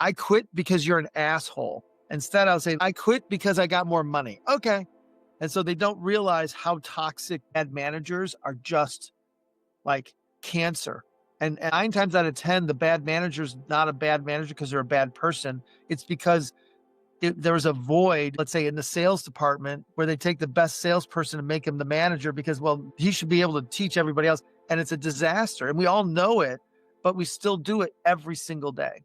I quit because you're an asshole. Instead, I'll say, I quit because I got more money. Okay. And so they don't realize how toxic bad managers are, just like cancer. And 9 times out of 10, the bad manager is not a bad manager because they're a bad person. It's because there was a void, let's say in the sales department, where they take the best salesperson and make him the manager because, well, he should be able to teach everybody else. And it's a disaster. And we all know it, but we still do it every single day.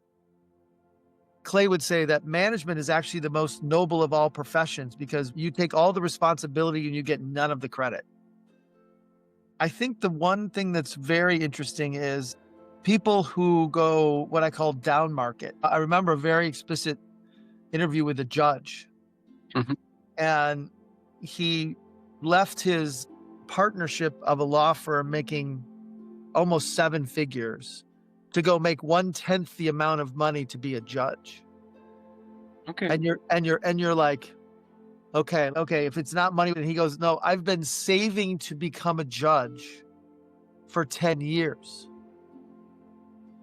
Clay would say that management is actually the most noble of all professions because you take all the responsibility and you get none of the credit. I think the one thing that's very interesting is people who go what I call down market. I remember a very explicit interview with a judge, and he left his partnership of a law firm making almost 7 figures to go make 1/10 the amount of money to be a judge. Okay. And you're like, okay, if it's not money. And he goes, no, I've been saving to become a judge for 10 years.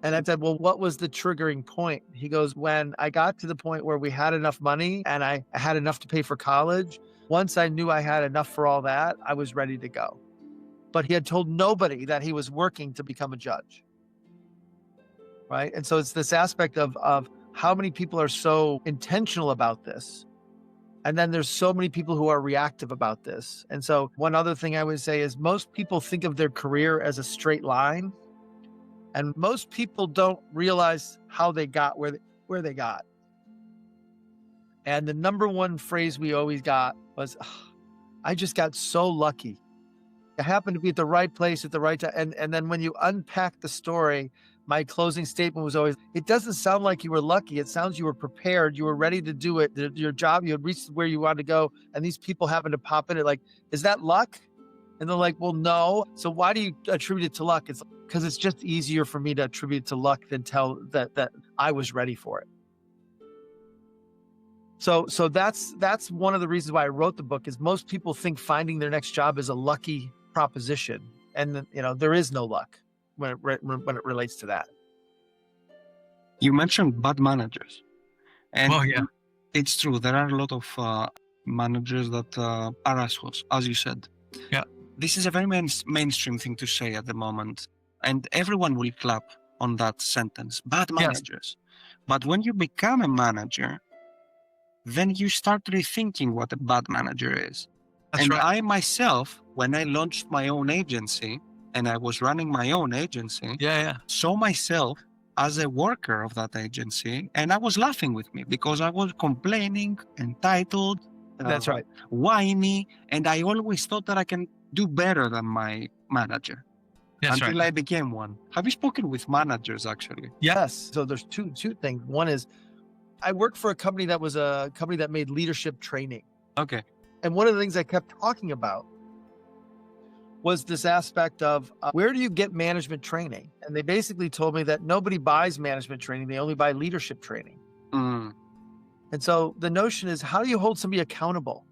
And I said, well, what was the triggering point? He goes, when I got to the point where we had enough money and I had enough to pay for college, once I knew I had enough for all that, I was ready to go. But he had told nobody that he was working to become a judge. Right. And so it's this aspect of how many people are so intentional about this. And then there's so many people who are reactive about this. And so one other thing I would say is most people think of their career as a straight line. And most people don't realize how they got where they got. And the number one phrase we always got was, oh, I just got so lucky. I happened to be at the right place at the right time. And then when you unpack the story, my closing statement was always, it doesn't sound like you were lucky. It sounds you were prepared. You were ready to do it. Your job, you had reached where you wanted to go. And these people happen to pop in it like, is that luck? And they're like, well, no. So why do you attribute it to luck? It's because it's just easier for me to attribute it to luck than tell that I was ready for it. So that's one of the reasons why I wrote the book is most people think finding their next job is a lucky proposition. And, there is no luck when it relates to that. You mentioned bad managers. And yeah. It's true. There are a lot of managers that are assholes, as you said. Yeah. This is a very mainstream thing to say at the moment. And everyone will clap on that sentence, bad managers. Yes. But when you become a manager, then you start rethinking what a bad manager is. That's right. I myself, when I launched my own agency and I was running my own agency, saw myself as a worker of that agency, and I was laughing with me because I was complaining, entitled, that's right, whiny, and I always thought that I can do better than my manager. That's until I became one. Have you spoken with managers actually? Yes. So there's two things. One is I worked for a company that was a company that made leadership training. Okay. And one of the things I kept talking about was this aspect of where do you get management training? And they basically told me that nobody buys management training. They only buy leadership training. And so the notion is, how do you hold somebody accountable?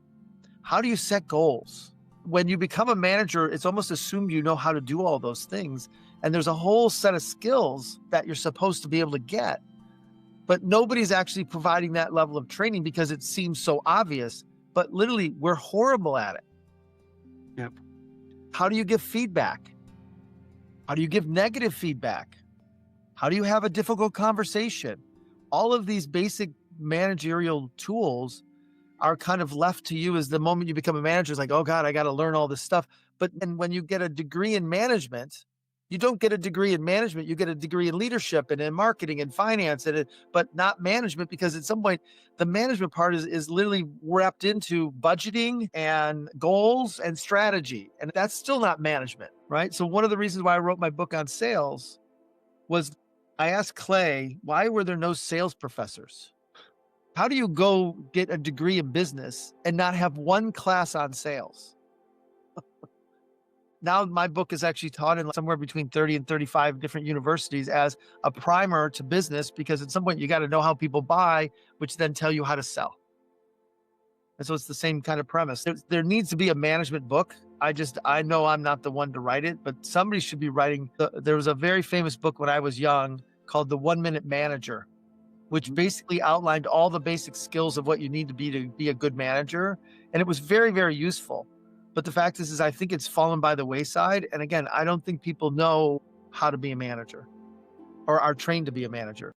How do you set goals? When you become a manager, it's almost assumed you know how to do all those things. And there's a whole set of skills that you're supposed to be able to get. But nobody's actually providing that level of training because it seems so obvious. But literally, we're horrible at it. Yep. How do you give feedback? How do you give negative feedback? How do you have a difficult conversation? All of these basic managerial tools are kind of left to you as the moment you become a manager. It's like, oh God, I got to learn all this stuff. But then when you get a degree in management, you don't get a degree in management. You get a degree in leadership and in marketing and finance, but not management, because at some point the management part is literally wrapped into budgeting and goals and strategy. And that's still not management, right? So one of the reasons why I wrote my book on sales was I asked Clay, why were there no sales professors? How do you go get a degree in business and not have one class on sales? Now my book is actually taught in somewhere between 30 and 35 different universities as a primer to business, because at some point you got to know how people buy, which then tell you how to sell. And so it's the same kind of premise. There needs to be a management book. I know I'm not the one to write it, but somebody should be writing. There was a very famous book when I was young called The 1 Minute Manager, which basically outlined all the basic skills of what you need to be a good manager. And it was very, very useful. But the fact is I think it's fallen by the wayside. And again, I don't think people know how to be a manager or are trained to be a manager.